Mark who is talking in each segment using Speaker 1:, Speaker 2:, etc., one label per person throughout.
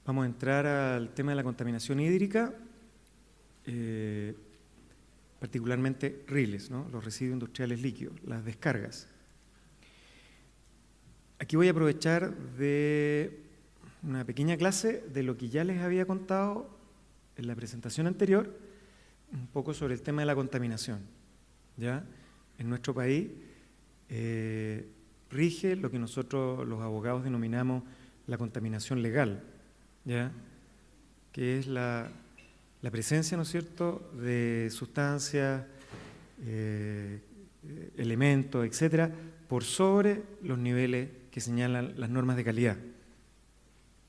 Speaker 1: Vamos a entrar al tema de la contaminación hídrica, particularmente RILES, ¿no? Los residuos industriales líquidos, las descargas. Aquí voy a aprovechar de una pequeña clase de lo que ya les había contado en la presentación anterior, un poco sobre el tema de la contaminación. ¿Ya? En nuestro país rige lo que nosotros los abogados denominamos la contaminación legal, ¿ya? Que es la presencia, ¿no es cierto?, de sustancias, elementos, etcétera, por sobre los niveles que señalan las normas de calidad.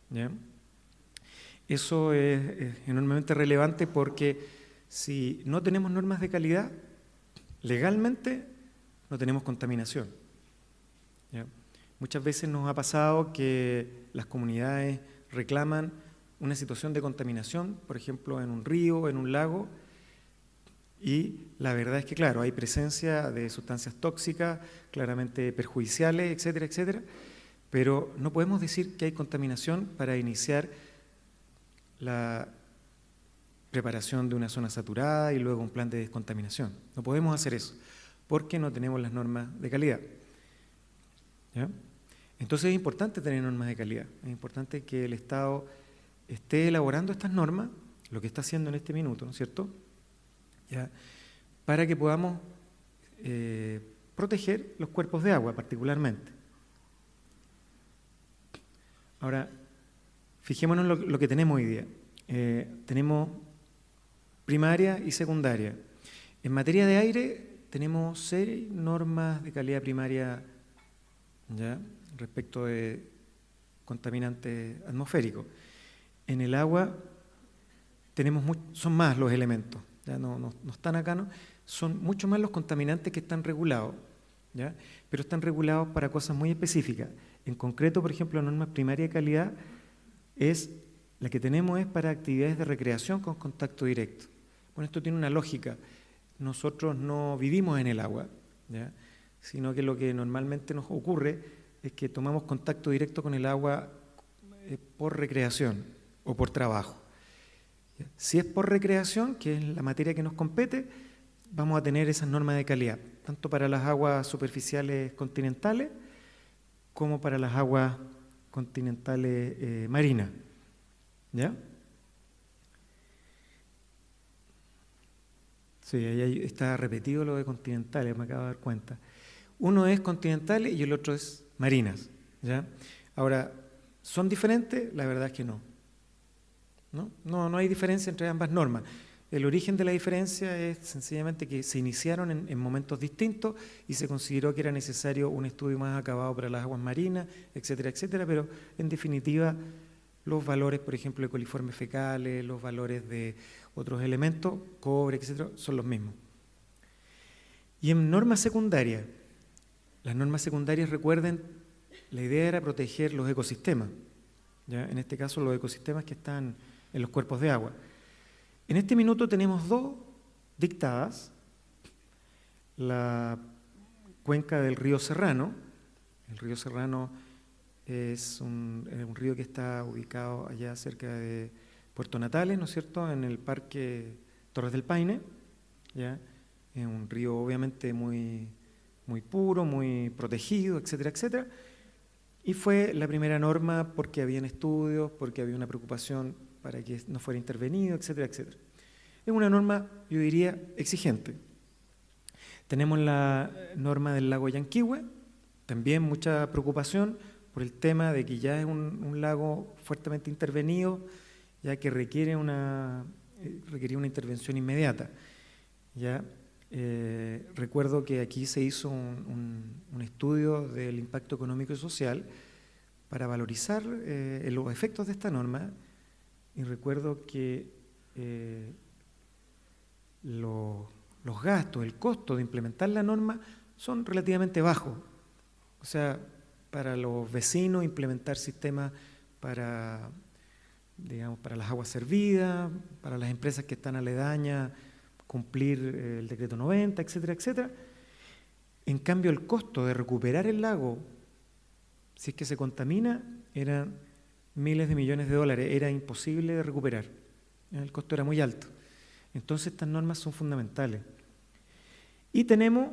Speaker 1: ¿Ya? Eso es enormemente relevante porque si no tenemos normas de calidad, legalmente no tenemos contaminación. ¿Ya? Muchas veces nos ha pasado que las comunidades reclaman una situación de contaminación, por ejemplo, en un río, en un lago, y la verdad es que, claro, hay presencia de sustancias tóxicas, claramente perjudiciales, etcétera, etcétera, pero no podemos decir que hay contaminación para iniciar la preparación de una zona saturada y luego un plan de descontaminación. No podemos hacer eso, porque no tenemos las normas de calidad. ¿Ya? Entonces es importante tener normas de calidad, es importante que el Estado esté elaborando estas normas, lo que está haciendo en este minuto, ¿no es cierto?, ¿ya?, para que podamos proteger los cuerpos de agua particularmente. Ahora, fijémonos en lo que tenemos hoy día. Tenemos primaria y secundaria. En materia de aire tenemos 6 normas de calidad primaria, ¿ya?, respecto de contaminantes atmosféricos. En el agua son más los elementos, ya no están acá, ¿no? Son mucho más los contaminantes que están regulados, ¿ya? Pero están regulados para cosas muy específicas. En concreto, por ejemplo, la norma primaria de calidad la que tenemos es para actividades de recreación con contacto directo. Bueno, esto tiene una lógica. Nosotros no vivimos en el agua, ¿ya?, sino que lo que normalmente nos ocurre es que tomamos contacto directo con el agua por recreación o por trabajo. Si es por recreación, que es la materia que nos compete, vamos a tener esas normas de calidad, tanto para las aguas superficiales continentales como para las aguas continentales marinas. ¿Ya? Sí, ahí está repetido lo de continentales, me acabo de dar cuenta. Uno es continentales y el otro es marinas. ¿Ya? Ahora, ¿son diferentes? La verdad es que no. No hay diferencia entre ambas normas. El origen de la diferencia es sencillamente que se iniciaron en momentos distintos y se consideró que era necesario un estudio más acabado para las aguas marinas, etcétera, etcétera, pero en definitiva los valores, por ejemplo, de coliformes fecales, los valores de otros elementos, cobre, etcétera, son los mismos. Y en normas secundarias, las normas secundarias, recuerden, la idea era proteger los ecosistemas, ¿ya? En este caso los ecosistemas que están en los cuerpos de agua. En este minuto tenemos 2 dictadas: la cuenca del río Serrano. El río Serrano es un río que está ubicado allá cerca de Puerto Natales, ¿no es cierto?, en el Parque Torres del Paine, ¿ya? Es un río obviamente muy, muy puro, muy protegido, etcétera, etcétera. Y fue la primera norma porque habían estudios, porque había una preocupación para que no fuera intervenido, etcétera, etcétera. Es una norma, yo diría, exigente. Tenemos la norma del lago Yanquihue, también mucha preocupación por el tema de que ya es un lago fuertemente intervenido, ya que requería una intervención inmediata. ¿Ya? Recuerdo que aquí se hizo un estudio del impacto económico y social para valorizar los efectos de esta norma, y recuerdo que los gastos, el costo de implementar la norma son relativamente bajos. O sea, para los vecinos implementar sistemas para las aguas servidas, para las empresas que están aledañas, cumplir el decreto 90, etcétera, etcétera. En cambio, el costo de recuperar el lago, si es que se contamina, eran miles de millones de dólares, era imposible de recuperar, el costo era muy alto. Entonces estas normas son fundamentales. Y tenemos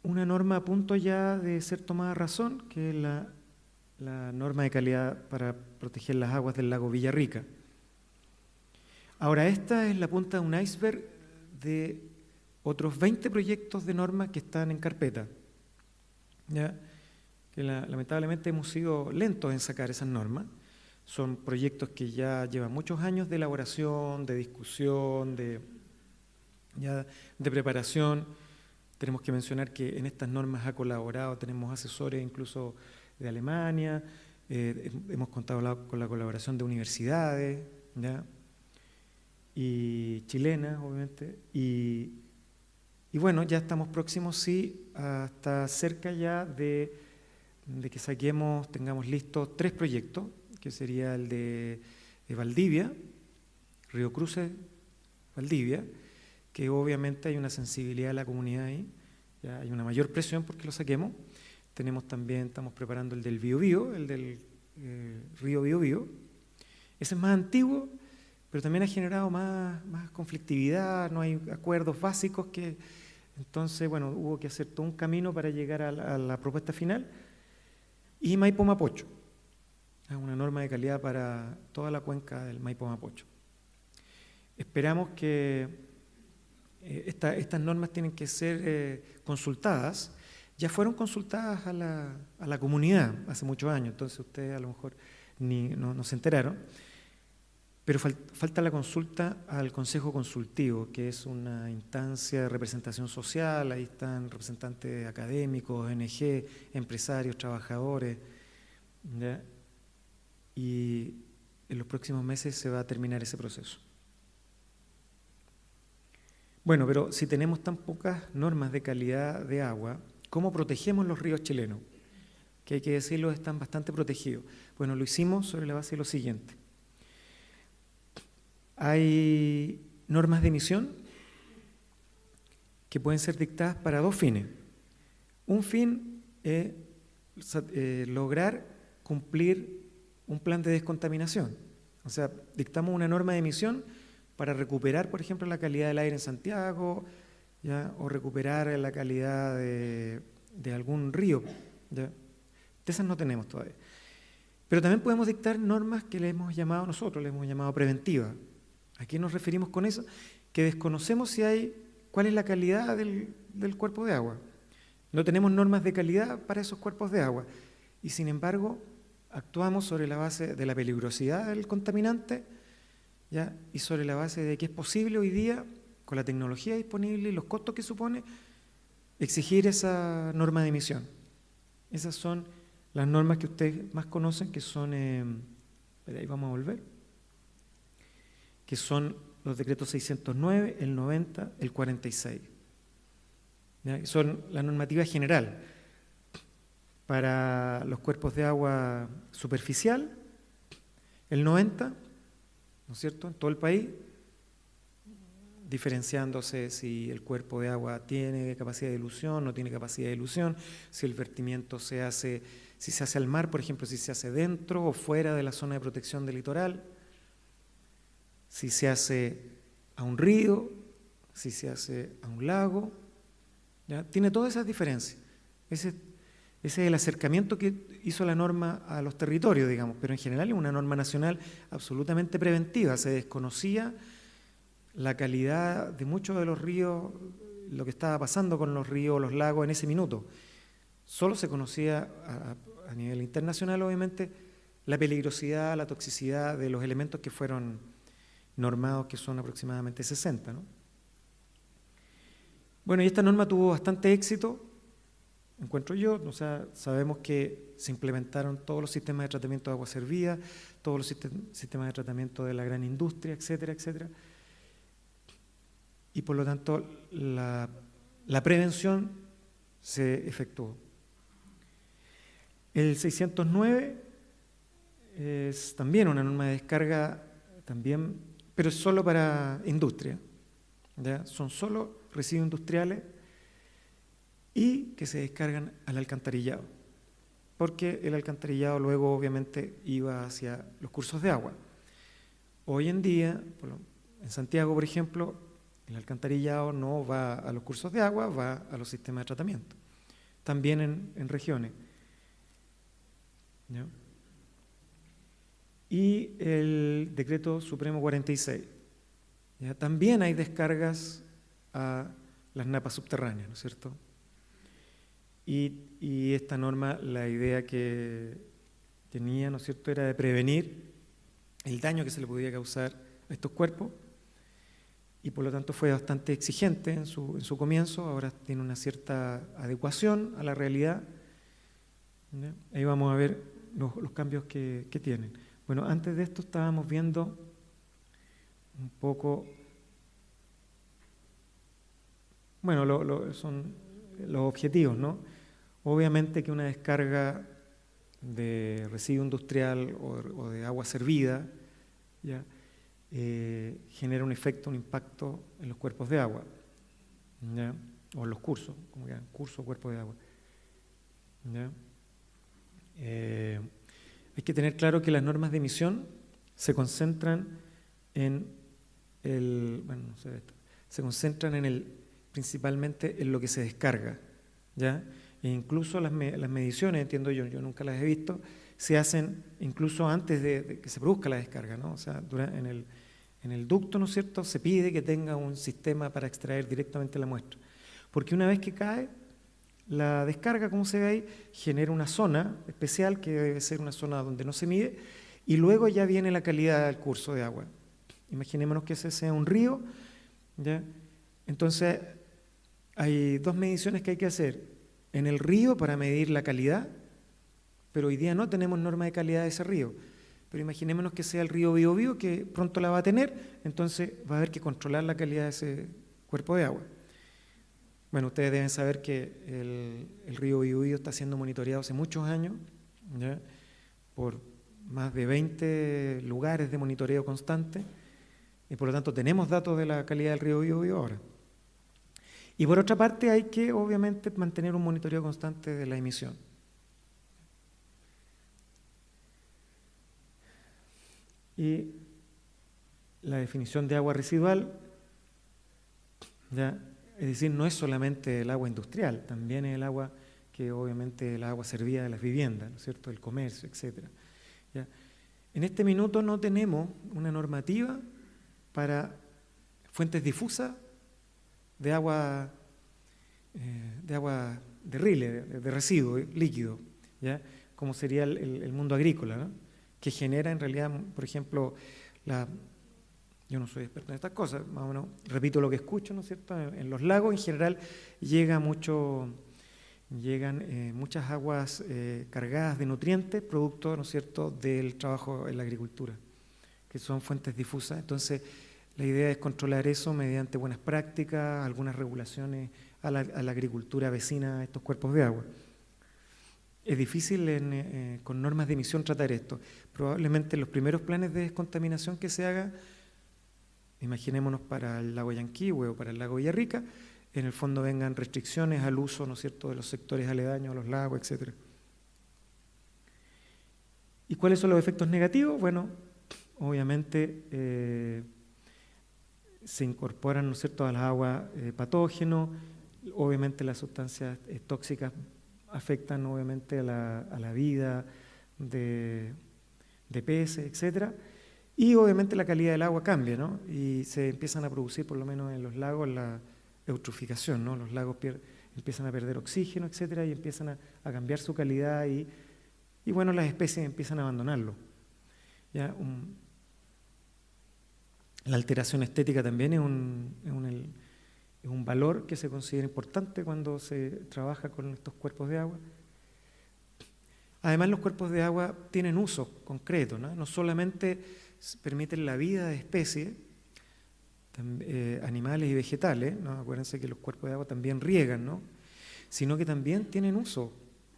Speaker 1: una norma a punto ya de ser tomada a razón, que es la norma de calidad para proteger las aguas del lago Villarrica. Ahora, esta es la punta de un iceberg de otros 20 proyectos de normas que están en carpeta, ¿ya? Que lamentablemente hemos sido lentos en sacar esas normas. Son proyectos que ya llevan muchos años de elaboración, de discusión, de preparación. Tenemos que mencionar que en estas normas ha colaborado, tenemos asesores incluso de Alemania, hemos contado con la colaboración de universidades, ¿ya? Y chilenas, obviamente, y bueno, ya estamos próximos, sí, hasta cerca ya de que tengamos listos 3 proyectos, que sería el de Valdivia, Río Cruces, Valdivia, que obviamente hay una sensibilidad de la comunidad ahí, ya hay una mayor presión porque lo saquemos. Estamos preparando el del Biobío, el del río Biobío. Ese es más antiguo, pero también ha generado más conflictividad, no hay acuerdos básicos entonces, bueno, hubo que hacer todo un camino para llegar a la propuesta final. Y Maipo Mapocho, una norma de calidad para toda la cuenca del Maipo Mapocho. Esperamos que estas normas tienen que ser consultadas. Ya fueron consultadas a la comunidad hace muchos años, entonces ustedes a lo mejor no se enteraron, pero falta la consulta al Consejo Consultivo, que es una instancia de representación social. Ahí están representantes académicos, ONG, empresarios, trabajadores, ¿ya? Y en los próximos meses se va a terminar ese proceso. Bueno, pero si tenemos tan pocas normas de calidad de agua, ¿cómo protegemos los ríos chilenos? Que hay que decirlo, están bastante protegidos. Bueno, lo hicimos sobre la base de lo siguiente. Hay normas de emisión que pueden ser dictadas para 2 fines. Un fin es lograr cumplir un plan de descontaminación. O sea, dictamos una norma de emisión para recuperar, por ejemplo, la calidad del aire en Santiago, ¿ya? O recuperar la calidad de algún río, ¿ya? De esas no tenemos todavía. Pero también podemos dictar normas que le hemos llamado preventivas. ¿A qué nos referimos con eso? Que desconocemos cuál es la calidad del cuerpo de agua. No tenemos normas de calidad para esos cuerpos de agua. Y sin embargo, actuamos sobre la base de la peligrosidad del contaminante, ¿ya? Y sobre la base de que es posible hoy día, con la tecnología disponible y los costos que supone, exigir esa norma de emisión. Esas son las normas que ustedes más conocen, que son, ahí vamos a volver, que son los decretos 609, el 90, el 46. ¿Ya? Son la normativa general para los cuerpos de agua superficial, el 90, ¿no es cierto?, en todo el país, diferenciándose si el cuerpo de agua tiene capacidad de dilución, no tiene capacidad de dilución, si el vertimiento si se hace al mar, por ejemplo, si se hace dentro o fuera de la zona de protección del litoral, si se hace a un río, si se hace a un lago, ¿ya? Tiene todas esas diferencias. Ese es el acercamiento que hizo la norma a los territorios, digamos, pero en general es una norma nacional absolutamente preventiva. Se desconocía la calidad de muchos de los ríos, lo que estaba pasando con los ríos o los lagos en ese minuto. Solo se conocía a nivel internacional, obviamente, la peligrosidad, la toxicidad de los elementos que fueron normados, que son aproximadamente 60, ¿no? Bueno, y esta norma tuvo bastante éxito, encuentro yo. O sea, sabemos que se implementaron todos los sistemas de tratamiento de agua servida, todos los sistemas de tratamiento de la gran industria, etcétera, etcétera. Y por lo tanto, la prevención se efectuó. El 609 es también una norma de descarga, pero es solo para industria, ¿ya? Son solo residuos industriales y que se descargan al alcantarillado. porque el alcantarillado luego obviamente iba hacia los cursos de agua. Hoy en día, en Santiago, por ejemplo, el alcantarillado no va a los cursos de agua, va a los sistemas de tratamiento. También en regiones. ¿Ya? Y el Decreto Supremo 46. ¿Ya? También hay descargas a las napas subterráneas, ¿no es cierto? Y esta norma, la idea que tenía, ¿no es cierto?, era de prevenir el daño que se le podía causar a estos cuerpos, y por lo tanto fue bastante exigente en su comienzo. Ahora tiene una cierta adecuación a la realidad. ¿Ya? Ahí vamos a ver los cambios que tienen. Bueno, antes de esto estábamos viendo un poco, bueno, son los objetivos, ¿no? Obviamente que una descarga de residuo industrial o de agua servida, ¿ya? Genera un efecto, un impacto en los cuerpos de agua, ¿ya? O en los cursos, como quieran, curso o cuerpo de agua. ¿Ya? Hay que tener claro que las normas de emisión se concentran principalmente en lo que se descarga, ¿ya? E incluso las mediciones, entiendo yo nunca las he visto, se hacen incluso antes de que se produzca la descarga, ¿no? O sea, en el ducto, ¿no es cierto?, se pide que tenga un sistema para extraer directamente la muestra. Porque una vez que cae, la descarga, como se ve ahí, genera una zona especial que debe ser una zona donde no se mide, y luego ya viene la calidad del curso de agua. Imaginémonos que ese sea un río, ¿ya? Entonces, hay dos mediciones que hay que hacer en el río para medir la calidad, pero hoy día no tenemos norma de calidad de ese río. Pero imaginémonos que sea el río Biobío, que pronto la va a tener, entonces va a haber que controlar la calidad de ese cuerpo de agua. Bueno, ustedes deben saber que el río Biobío está siendo monitoreado hace muchos años, ¿ya? Por más de 20 lugares de monitoreo constante, y por lo tanto tenemos datos de la calidad del río Biobío ahora. Y por otra parte hay que obviamente mantener un monitoreo constante de la emisión. Y la definición de agua residual, ¿ya? Es decir, no es solamente el agua industrial, también es el agua que obviamente el agua servida de las viviendas, ¿no es cierto?, el comercio, etc. ¿Ya? En este minuto no tenemos una normativa para fuentes difusas de agua de rile, de residuo líquido, ¿ya? Como sería el mundo agrícola, ¿no? Que genera en realidad, por ejemplo, yo no soy experto en estas cosas, más o menos repito lo que escucho, ¿no es cierto? En los lagos en general llegan muchas aguas cargadas de nutrientes, producto, ¿no es cierto?, del trabajo en la agricultura, que son fuentes difusas. Entonces, la idea es controlar eso mediante buenas prácticas, algunas regulaciones a la agricultura vecina a estos cuerpos de agua. Es difícil con normas de emisión tratar esto. Probablemente los primeros planes de descontaminación que se haga, imaginémonos para el lago Yanquihue o para el lago Villarrica, en el fondo vengan restricciones al uso, ¿no es cierto?, de los sectores aledaños a los lagos, etc. ¿Y cuáles son los efectos negativos? Bueno, obviamente se incorporan, ¿no es cierto?, a las aguas patógenos. Obviamente las sustancias tóxicas afectan obviamente a la vida de peces, etc. Y obviamente la calidad del agua cambia, ¿no? Y se empiezan a producir, por lo menos en los lagos, la eutroficación, ¿no? Los lagos empiezan a perder oxígeno, etc. Y empiezan a cambiar su calidad y bueno, las especies empiezan a abandonarlo. ¿Ya? La alteración estética también es un valor que se considera importante cuando se trabaja con estos cuerpos de agua. Además, los cuerpos de agua tienen usos concretos, ¿no? No solamente permiten la vida de especies, animales y vegetales, ¿no? Acuérdense que los cuerpos de agua también riegan, ¿no? Sino que también tienen uso,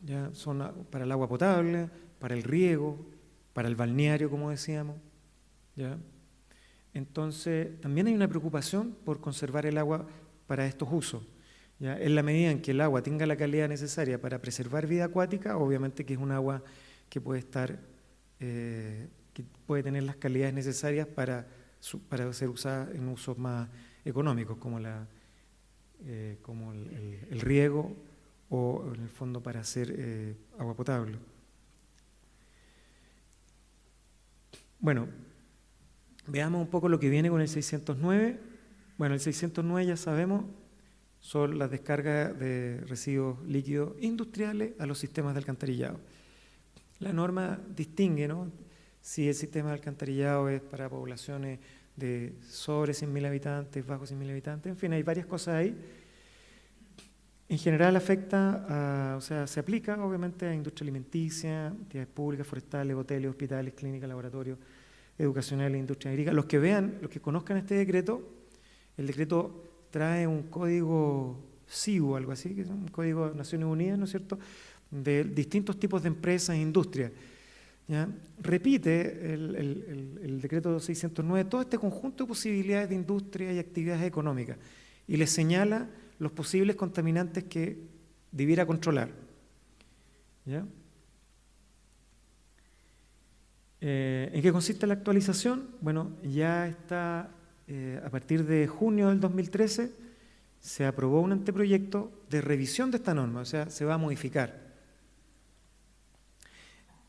Speaker 1: ¿ya? Son para el agua potable, para el riego, para el balneario, como decíamos, ¿ya? Entonces, también hay una preocupación por conservar el agua para estos usos. ¿ya? En la medida en que el agua tenga la calidad necesaria para preservar vida acuática, obviamente que es un agua que puede estar, que puede tener las calidades necesarias para ser usada en usos más económicos, como el riego o en el fondo para hacer agua potable. Bueno, veamos un poco lo que viene con el 609. Bueno, el 609 ya sabemos, son las descargas de residuos líquidos industriales a los sistemas de alcantarillado. La norma distingue, ¿no?, si el sistema de alcantarillado es para poblaciones de sobre 100.000 habitantes, bajo 100.000 habitantes, en fin, hay varias cosas ahí. En general afecta, o sea, se aplica obviamente a industria alimenticia, entidades públicas, forestales, hoteles, hospitales, clínicas, laboratorios, educacionales, industria agrícola. Los que vean, los que conozcan este decreto, el decreto trae un código CIU, algo así, que es un código de Naciones Unidas, ¿no es cierto?, de distintos tipos de empresas e industrias. ¿Ya? Repite el decreto 609 todo este conjunto de posibilidades de industria y actividades económicas y les señala los posibles contaminantes que debiera controlar. ¿Ya? ¿En qué consiste la actualización? Bueno, ya está, a partir de junio del 2013, se aprobó un anteproyecto de revisión de esta norma, o sea, se va a modificar.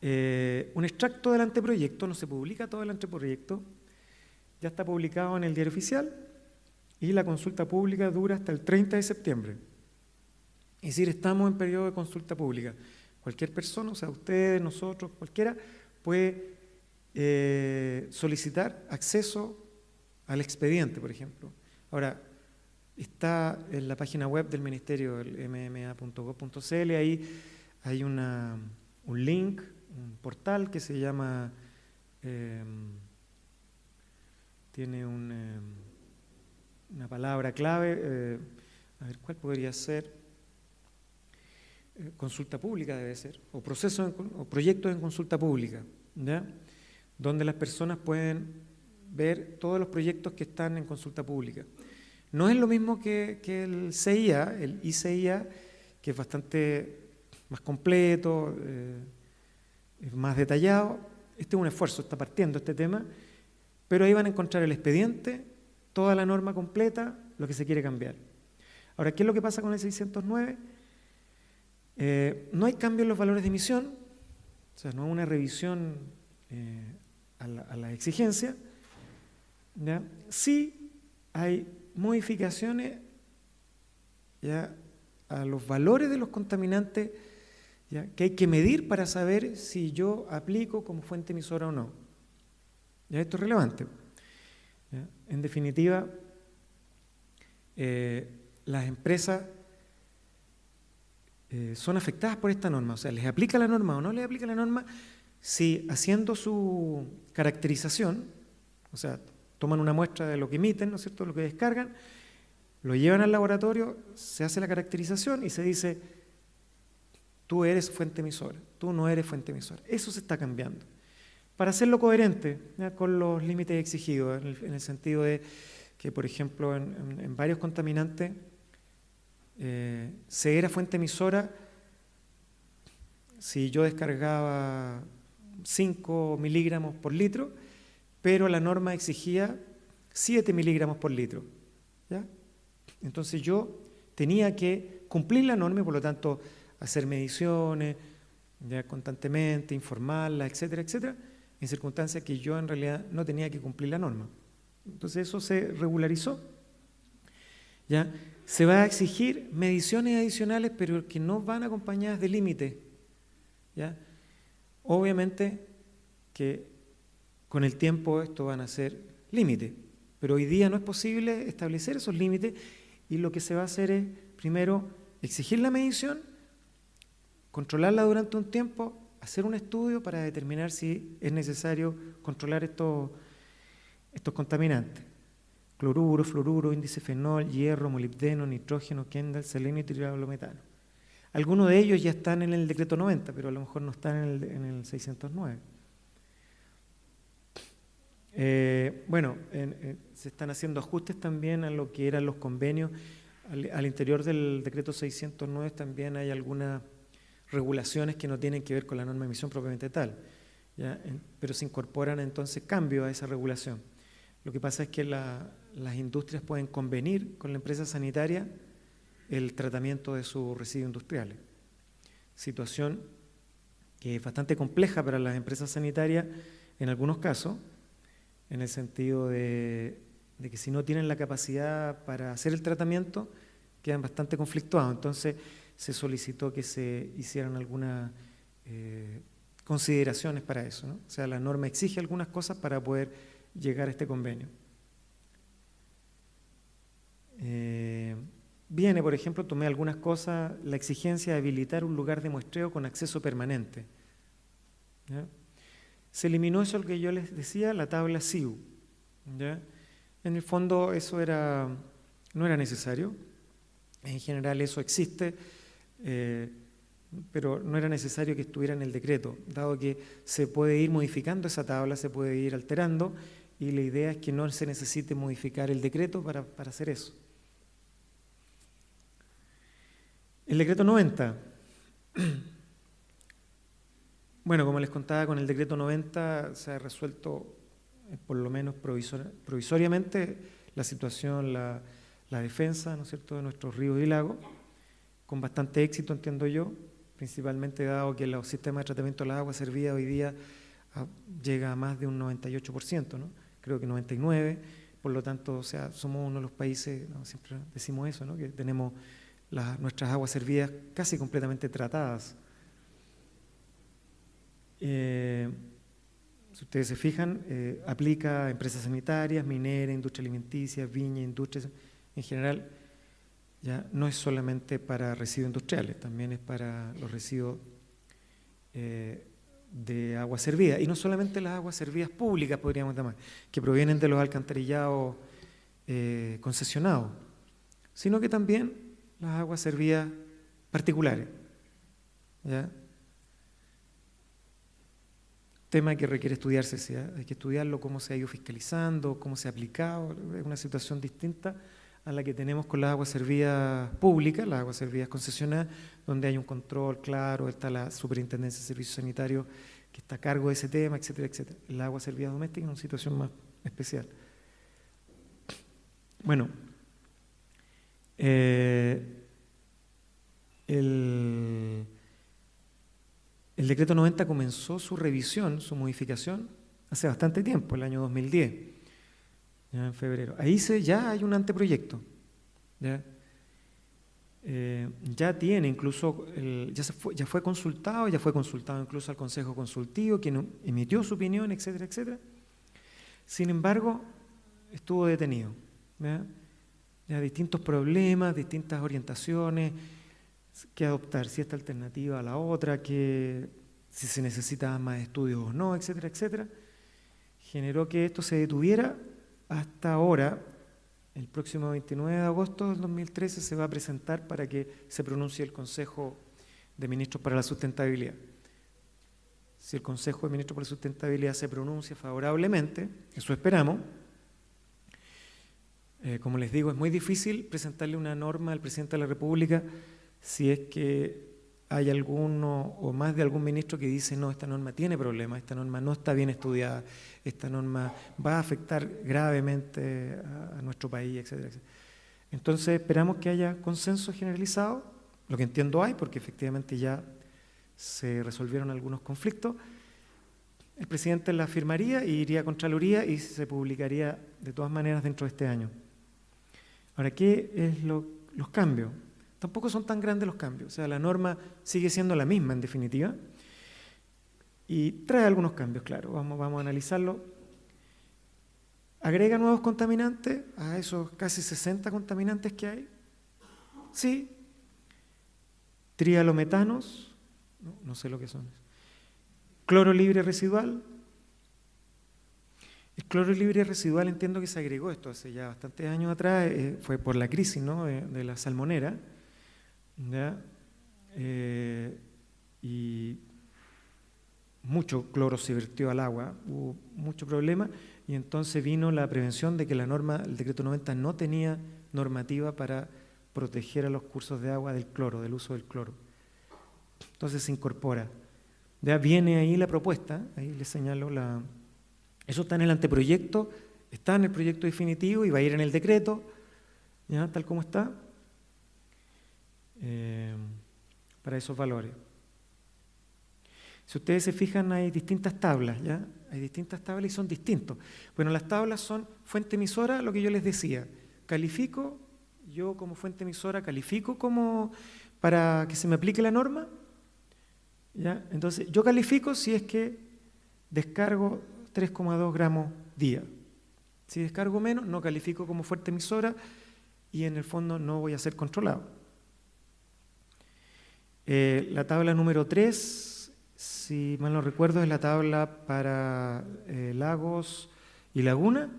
Speaker 1: Un extracto del anteproyecto, no se publica todo el anteproyecto, ya está publicado en el Diario Oficial y la consulta pública dura hasta el 30 de septiembre. Es decir, estamos en periodo de consulta pública. Cualquier persona, o sea, ustedes, nosotros, cualquiera, puede solicitar acceso al expediente, por ejemplo. Ahora, está en la página web del Ministerio, el mma.gov.cl, ahí hay un link, un portal que se llama, tiene una palabra clave, a ver, ¿cuál podría ser? Consulta pública debe ser, o proyectos en consulta pública, ¿ya? Donde las personas pueden ver todos los proyectos que están en consulta pública. No es lo mismo que el CIA, el ICIA, que es bastante más completo, es más detallado. Este es un esfuerzo, está partiendo este tema, pero ahí van a encontrar el expediente, toda la norma completa, lo que se quiere cambiar. Ahora, ¿qué es lo que pasa con el 609? No hay cambio en los valores de emisión, o sea, no es una revisión a la exigencia, ¿ya? Sí hay modificaciones, ¿ya?, a los valores de los contaminantes, ¿ya?, que hay que medir para saber si yo aplico como fuente emisora o no. ¿Ya? Esto es relevante. ¿Ya? En definitiva, las empresas son afectadas por esta norma, o sea, les aplica la norma o no les aplica la norma si haciendo su caracterización, o sea, toman una muestra de lo que emiten, ¿no es cierto?, lo que descargan, lo llevan al laboratorio, se hace la caracterización y se dice, tú eres fuente emisora, tú no eres fuente emisora. Eso se está cambiando. Para hacerlo coherente, ¿ya?, con los límites exigidos, en el sentido de que, por ejemplo, en varios contaminantes se era fuente emisora si yo descargaba 5 miligramos por litro, pero la norma exigía 7 miligramos por litro. ¿Ya? Entonces yo tenía que cumplir la norma y por lo tanto hacer mediciones, ¿ya?, constantemente, informarla, etcétera, etcétera, en circunstancias que yo en realidad no tenía que cumplir la norma. Entonces eso se regularizó. ¿Ya? Se va a exigir mediciones adicionales, pero que no van acompañadas de límites. ¿Ya? Obviamente que con el tiempo esto van a ser límites, pero hoy día no es posible establecer esos límites y lo que se va a hacer es, primero, exigir la medición, controlarla durante un tiempo, hacer un estudio para determinar si es necesario controlar estos contaminantes. Cloruro, fluoruro, índice fenol, hierro, molibdeno, nitrógeno, Kendall, selenio y trialometano. Algunos de ellos ya están en el decreto 90, pero a lo mejor no están en el 609. Se están haciendo ajustes también a lo que eran los convenios al interior del decreto 609 también hay algunas regulaciones que no tienen que ver con la norma de emisión propiamente tal, ¿ya? Pero se incorporan entonces cambios a esa regulación. Lo que pasa es que las industrias pueden convenir con la empresa sanitaria el tratamiento de sus residuos industriales. Situación que es bastante compleja para las empresas sanitarias en algunos casos, en el sentido de que si no tienen la capacidad para hacer el tratamiento, quedan bastante conflictuados. Entonces se solicitó que se hicieran algunas consideraciones para eso, ¿no? O sea, la norma exige algunas cosas para poder llegar a este convenio. Viene, por ejemplo, tomé algunas cosas, la exigencia de habilitar un lugar de muestreo con acceso permanente, ¿ya? Se eliminó eso que yo les decía, la tabla SIU, ¿ya? En el fondo eso no era necesario, en general eso existe, pero no era necesario que estuviera en el decreto, dado que se puede ir modificando esa tabla, se puede ir alterando, y la idea es que no se necesite modificar el decreto para hacer eso. El decreto 90. Bueno, como les contaba, con el decreto 90 se ha resuelto, por lo menos provisoriamente, la situación, la defensa, ¿no es cierto?, de nuestros ríos y lagos, con bastante éxito, entiendo yo, principalmente dado que los sistemas de tratamiento de las aguas servidas hoy día llega a más de un 98%, ¿no? Creo que 99%, por lo tanto, o sea, somos uno de los países, ¿no?, siempre decimos eso, ¿no?, que tenemos nuestras aguas servidas casi completamente tratadas. Si ustedes se fijan, aplica a empresas sanitarias, mineras, industria alimenticia, viña, industrias en general. Ya no es solamente para residuos industriales, también es para los residuos de agua servida. Y no solamente las aguas servidas públicas, podríamos llamar, que provienen de los alcantarillados concesionados, sino que también las aguas servidas particulares, ¿ya? Tema que requiere estudiarse, ¿sí? Hay que estudiarlo, cómo se ha ido fiscalizando, cómo se ha aplicado. Es una situación distinta a la que tenemos con las aguas servidas públicas, las aguas servidas concesionadas, donde hay un control claro, está la Superintendencia de Servicios Sanitarios que está a cargo de ese tema, etcétera, etcétera. Las aguas servidas domésticas es una situación más especial. Bueno, el decreto 90 comenzó su revisión, su modificación, hace bastante tiempo, el año 2010, ya en febrero. Ahí ya hay un anteproyecto, ¿ya? Ya tiene incluso, ya fue consultado incluso al Consejo Consultivo, quien emitió su opinión, etcétera, etcétera. Sin embargo, estuvo detenido, ¿ya? Ya distintos problemas, distintas orientaciones, qué adoptar, si esta alternativa a la otra, si se necesitaban más estudios o no, etcétera, etcétera, generó que esto se detuviera hasta ahora. El próximo 29 de agosto del 2013 se va a presentar para que se pronuncie el Consejo de Ministros para la Sustentabilidad. Si el Consejo de Ministros para la Sustentabilidad se pronuncia favorablemente, eso esperamos. Como les digo, es muy difícil presentarle una norma al presidente de la República si es que hay alguno o más de algún ministro que dice no, esta norma tiene problemas, esta norma no está bien estudiada, esta norma va a afectar gravemente a nuestro país, etcétera, etcétera. Entonces esperamos que haya consenso generalizado, lo que entiendo hay, porque efectivamente ya se resolvieron algunos conflictos. El presidente la firmaría y iría a Contraloría y se publicaría de todas maneras dentro de este año. Ahora, ¿qué es los cambios? Tampoco son tan grandes los cambios, o sea, la norma sigue siendo la misma en definitiva y trae algunos cambios, claro, vamos a analizarlo. ¿Agrega nuevos contaminantes a esos casi 60 contaminantes que hay? Sí. Trialometanos, no sé lo que son. Cloro libre residual. El cloro libre residual entiendo que se agregó esto hace ya bastantes años atrás, fue por la crisis, ¿no?, de la salmonera, ¿ya? Y mucho cloro se vertió al agua, hubo mucho problema y entonces vino la prevención de que la norma, el decreto 90 no tenía normativa para proteger a los cursos de agua del cloro, del uso del cloro. Entonces se incorpora. Ya viene ahí la propuesta, ahí les señalo eso está en el anteproyecto, está en el proyecto definitivo y va a ir en el decreto, ya, tal como está, para esos valores. Si ustedes se fijan, hay distintas tablas, ¿ya? Hay distintas tablas y son distintos. Bueno, las tablas son fuente emisora, lo que yo les decía. Califico, yo como fuente emisora califico como para que se me aplique la norma, ¿ya? Entonces, yo califico si es que descargo 3,2 gramos día. Si descargo menos, no califico como fuente emisora y en el fondo no voy a ser controlado. La tabla número 3, si mal no recuerdo, es la tabla para lagos y lagunas,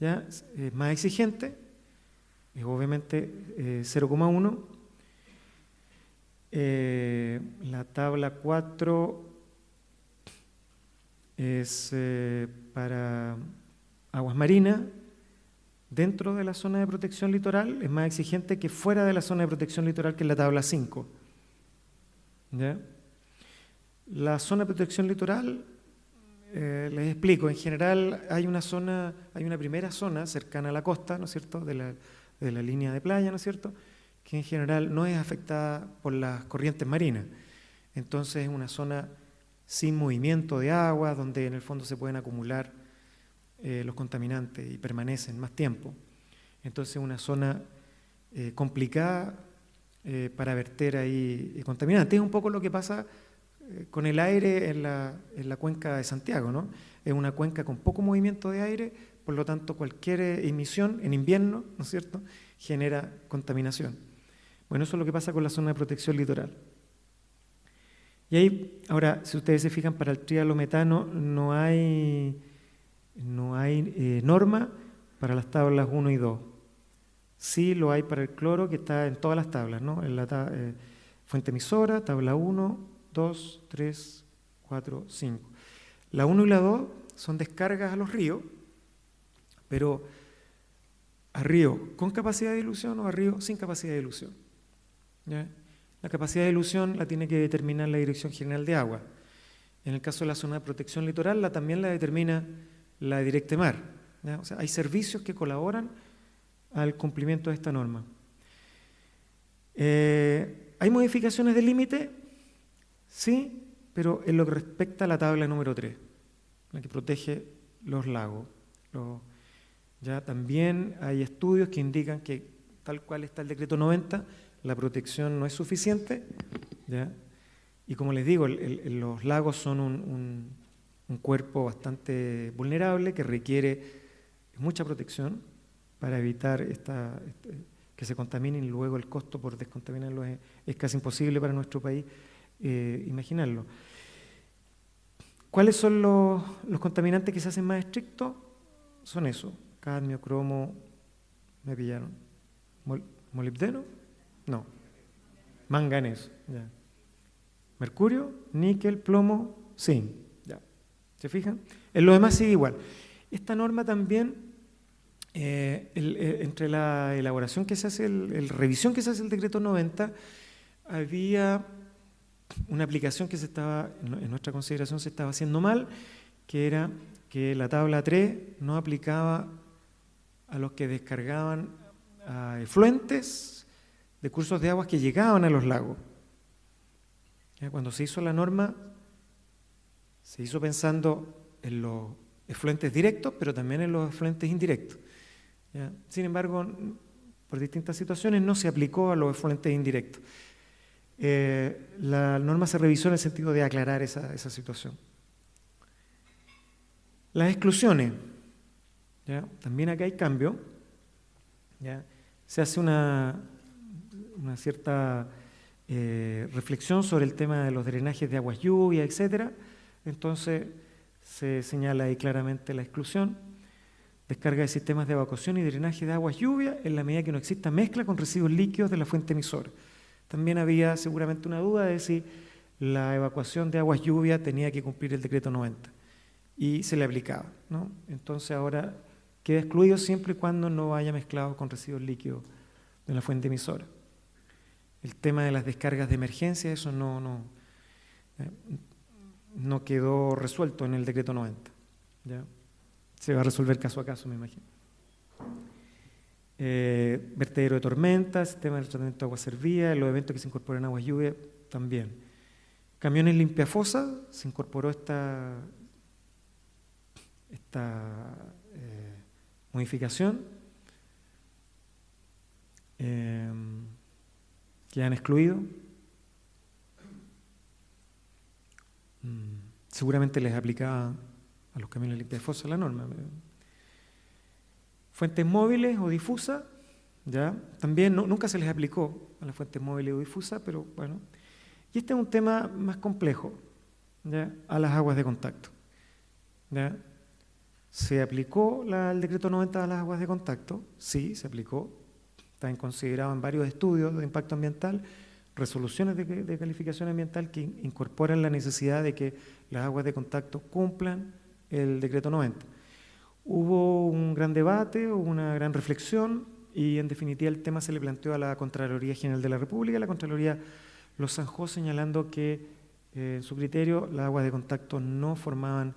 Speaker 1: ¿ya? Es más exigente, es obviamente 0,1. La tabla 4 es para aguas marinas dentro de la zona de protección litoral, es más exigente que fuera de la zona de protección litoral, que es la tabla 5. ¿Ya? La zona de protección litoral, les explico, en general hay una primera zona cercana a la costa, ¿no es cierto?, de la línea de playa, ¿no es cierto?, que en general no es afectada por las corrientes marinas. Entonces es una zona sin movimiento de agua, donde en el fondo se pueden acumular los contaminantes y permanecen más tiempo. Entonces es una zona complicada para verter ahí contaminantes. Es un poco lo que pasa con el aire en la cuenca de Santiago, ¿no? Es una cuenca con poco movimiento de aire, por lo tanto cualquier emisión en invierno, ¿no es cierto?, genera contaminación. Bueno, eso es lo que pasa con la zona de protección litoral. Y ahí, ahora, si ustedes se fijan, para el trialometano no hay norma para las tablas 1 y 2. Sí lo hay para el cloro, que está en todas las tablas, ¿no? En la fuente emisora, tabla 1, 2, 3, 4, 5. La 1 y la 2 son descargas a los ríos, pero a río con capacidad de dilución o a río sin capacidad de dilución, ¿ya? La capacidad de dilución la tiene que determinar la Dirección General de Agua. En el caso de la zona de protección litoral, también la determina la Directemar, ¿ya? O sea, hay servicios que colaboran al cumplimiento de esta norma. ¿Hay modificaciones de límite? Sí, pero en lo que respecta a la tabla número 3, la que protege los lagos. Ya también hay estudios que indican que, tal cual está el decreto 90, la protección no es suficiente, ¿ya? Y como les digo, los lagos son un cuerpo bastante vulnerable que requiere mucha protección para evitar que se contaminen, y luego el costo por descontaminarlos es casi imposible para nuestro país imaginarlo. ¿Cuáles son los contaminantes que se hacen más estrictos? Son esos: cadmio, cromo, me pillaron, molibdeno, no, manganeso, ya. Mercurio, níquel, plomo, zinc, ya. ¿Se fijan? En lo demás sigue igual. Esta norma también, entre la elaboración que se hace, la revisión que se hace del decreto 90, había una aplicación que en nuestra consideración se estaba haciendo mal, que era que la tabla 3 no aplicaba a los que descargaban a efluentes de cursos de aguas que llegaban a los lagos. ¿Ya? Cuando se hizo la norma, se hizo pensando en los efluentes directos, pero también en los efluentes indirectos. ¿Ya? Sin embargo, por distintas situaciones no se aplicó a los efluentes indirectos. La norma se revisó en el sentido de aclarar esa situación. Las exclusiones, ¿ya? También acá hay cambio, ¿ya? Se hace una cierta reflexión sobre el tema de los drenajes de aguas lluvia, etc. Entonces se señala ahí claramente la exclusión: descarga de sistemas de evacuación y drenaje de aguas lluvia en la medida que no exista mezcla con residuos líquidos de la fuente emisora. También había seguramente una duda de si la evacuación de aguas lluvia tenía que cumplir el decreto 90 y se le aplicaba, ¿no? Entonces ahora queda excluido siempre y cuando no haya mezclado con residuos líquidos de la fuente emisora. El tema de las descargas de emergencia, eso no quedó resuelto en el decreto 90. ¿Ya? Se va a resolver caso a caso, me imagino. Vertedero de tormentas, sistema de tratamiento de agua servida, los eventos que se incorporan en aguas lluvia también. Camiones limpiafosa, se incorporó esta modificación. Quedan excluidos. Seguramente les aplicaba a los camiones limpiafosa la norma. Fuentes móviles o difusas, ¿ya? También nunca se les aplicó a las fuentes móviles o difusas, pero bueno. Y este es un tema más complejo, ¿ya? A las aguas de contacto, ¿ya? ¿Se aplicó el decreto 90 a las aguas de contacto? Sí, se aplicó. Está considerado en varios estudios de impacto ambiental, resoluciones de calificación ambiental que incorporan la necesidad de que las aguas de contacto cumplan el decreto 90. Hubo un gran debate, hubo una gran reflexión y en definitiva el tema se le planteó a la Contraloría General de la República. La Contraloría lo zanjó señalando que en su criterio las aguas de contacto no formaban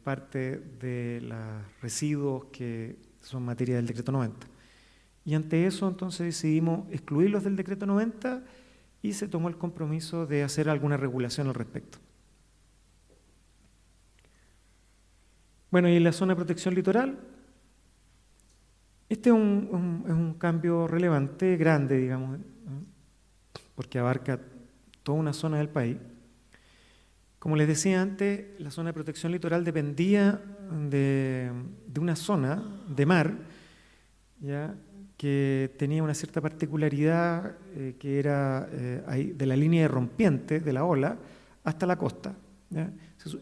Speaker 1: parte de los residuos que son materia del decreto 90. Y ante eso entonces decidimos excluirlos del decreto 90 y se tomó el compromiso de hacer alguna regulación al respecto. Bueno, y en la zona de protección litoral, este es un cambio relevante, grande, digamos, porque abarca toda una zona del país. Como les decía antes, la zona de protección litoral dependía de una zona de mar, ¿ya?, que tenía una cierta particularidad que era de la línea de rompiente de la ola hasta la costa, ¿ya?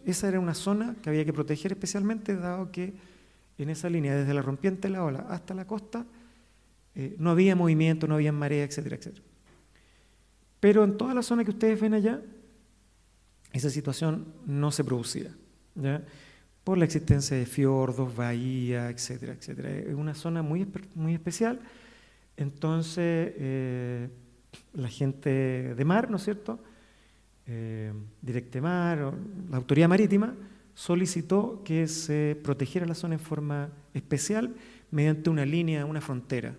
Speaker 1: Esa era una zona que había que proteger especialmente, dado que en esa línea, desde la rompiente de la ola hasta la costa, no había movimiento, no había marea, etcétera, etcétera. Pero en toda la zona que ustedes ven allá, esa situación no se producía, ¿ya?, por la existencia de fiordos, bahías, etcétera, etcétera. Es una zona muy especial. Entonces, la gente de mar, ¿no es cierto?, Directemar, la autoridad marítima, solicitó que se protegiera la zona en forma especial mediante una línea, una frontera,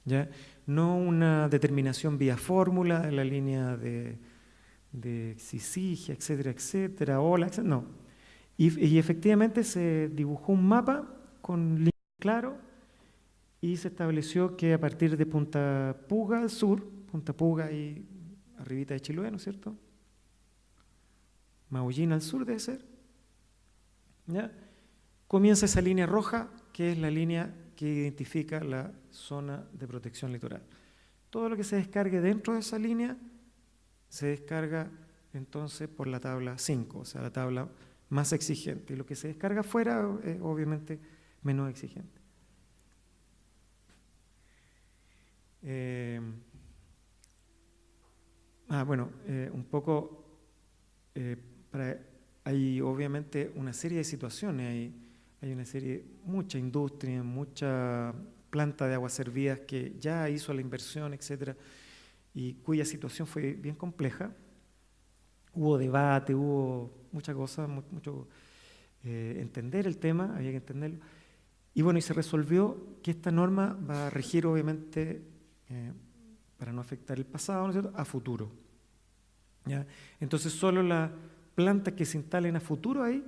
Speaker 1: ¿ya? No una determinación vía fórmula de la línea de Sisigia, etcétera, etcétera, ola, etcétera, no. Y efectivamente se dibujó un mapa con líneas claras y se estableció que a partir de Punta Puga al sur, Punta Puga y arribita de Chiloé, ¿no es cierto?, Maullín al sur debe ser, ¿ya?, comienza esa línea roja, que es la línea que identifica la zona de protección litoral. Todo lo que se descargue dentro de esa línea se descarga entonces por la tabla 5, o sea, la tabla más exigente, y lo que se descarga afuera es obviamente menos exigente. Un poco, hay obviamente una serie de situaciones, hay una serie, mucha industria, mucha planta de aguas servidas que ya hizo la inversión, etcétera, y cuya situación fue bien compleja. Hubo debate, hubo muchas cosas, mucho entender el tema, había que entenderlo. Y bueno, y se resolvió que esta norma va a regir obviamente, para no afectar el pasado, ¿no es cierto?, a futuro, ¿ya? Entonces solo las plantas que se instalen a futuro ahí,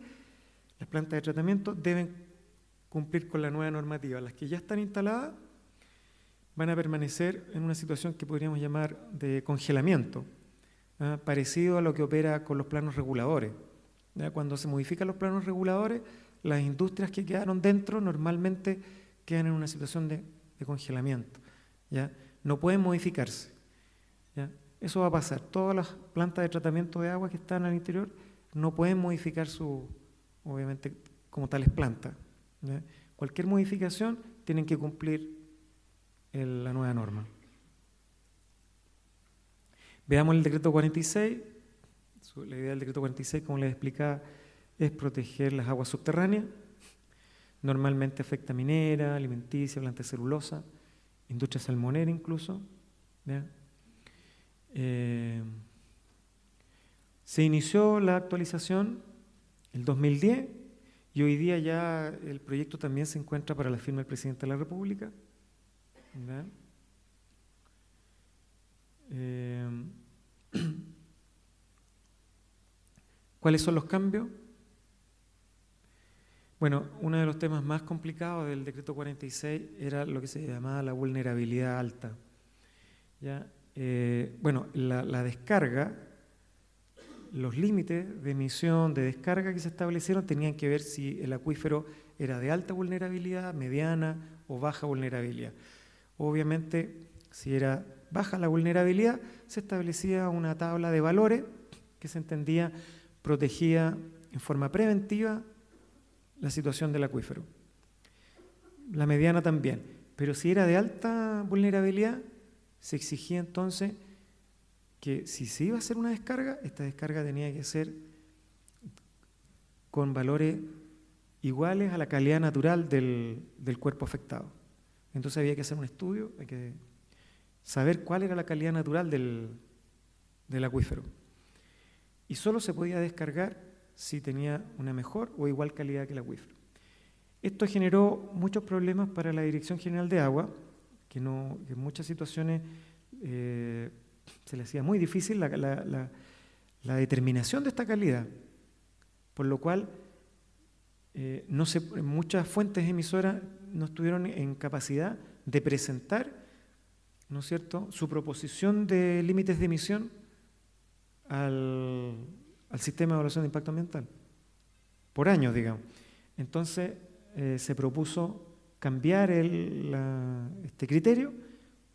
Speaker 1: las plantas de tratamiento, deben cumplir con la nueva normativa. Las que ya están instaladas van a permanecer en una situación que podríamos llamar de congelamiento, parecido a lo que opera con los planos reguladores, ¿ya? Cuando se modifican los planos reguladores, las industrias que quedaron dentro normalmente quedan en una situación de congelamiento, ¿ya? No pueden modificarse, ¿ya? Eso va a pasar. Todas las plantas de tratamiento de agua que están al interior no pueden modificar obviamente, como tales plantas, ¿ya? Cualquier modificación tienen que cumplir la nueva norma. Veamos el decreto 46. La idea del decreto 46, como les explicaba, es proteger las aguas subterráneas. Normalmente afecta minera, alimenticia, planta de celulosa industria salmonera incluso. ¿Ya? Se inició la actualización el 2010 y hoy día ya el proyecto también se encuentra para la firma del Presidente de la República. ¿Ya? ¿Cuáles son los cambios? Bueno, uno de los temas más complicados del decreto 46 era lo que se llamaba la vulnerabilidad alta. ¿Ya? Bueno, la descarga, los límites de emisión, de descarga que se establecieron tenían que ver si el acuífero era de alta vulnerabilidad, mediana o baja vulnerabilidad. Obviamente, si era baja la vulnerabilidad, se establecía una tabla de valores que se entendía protegía en forma preventiva la situación del acuífero. La mediana también, pero si era de alta vulnerabilidad, se exigía entonces que si se iba a hacer una descarga, esta descarga tenía que ser con valores iguales a la calidad natural del cuerpo afectado. Entonces había que hacer un estudio, hay que saber cuál era la calidad natural del acuífero. Y solo se podía descargar si tenía una mejor o igual calidad que el acuífero. Esto generó muchos problemas para la Dirección General de Agua, que en muchas situaciones se le hacía muy difícil la determinación de esta calidad, por lo cual muchas fuentes emisoras no estuvieron en capacidad de presentar, ¿no es cierto?, su proposición de límites de emisión al sistema de evaluación de impacto ambiental, por años, digamos. Entonces se propuso cambiar este criterio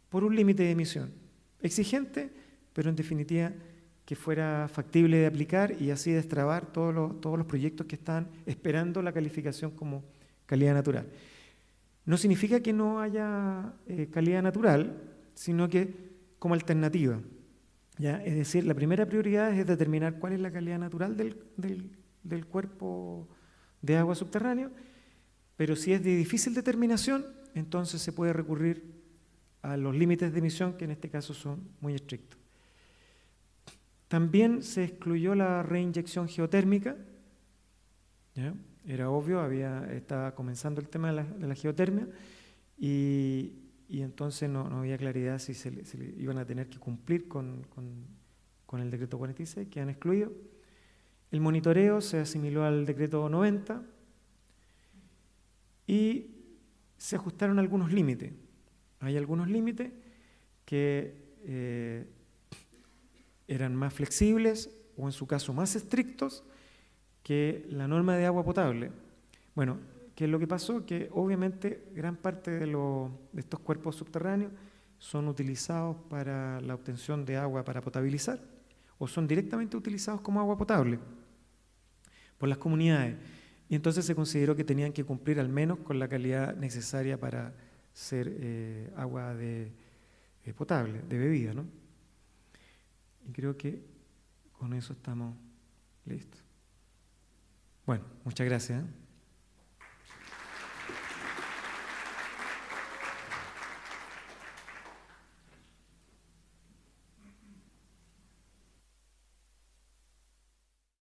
Speaker 1: por un límite de emisión exigente, pero en definitiva que fuera factible de aplicar y así destrabar todos los proyectos que están esperando la calificación como calidad natural. No significa que no haya calidad natural, sino que como alternativa. ¿Ya? Es decir, la primera prioridad es determinar cuál es la calidad natural del cuerpo de agua subterráneo, pero si es de difícil determinación, entonces se puede recurrir a los límites de emisión, que en este caso son muy estrictos. También se excluyó la reinyección geotérmica. ¿Ya? Era obvio, estaba comenzando el tema de la geotermia y entonces no había claridad si se iban a tener que cumplir con el decreto 46, que han excluido. El monitoreo se asimiló al decreto 90 y se ajustaron algunos límites. Hay algunos límites que eran más flexibles o en su caso más estrictos que la norma de agua potable. Bueno, ¿qué es lo que pasó? Que obviamente gran parte de estos cuerpos subterráneos son utilizados para la obtención de agua para potabilizar o son directamente utilizados como agua potable por las comunidades. Y entonces se consideró que tenían que cumplir al menos con la calidad necesaria para ser agua potable, de bebida, ¿no? Y creo que con eso estamos listos. Bueno, muchas gracias.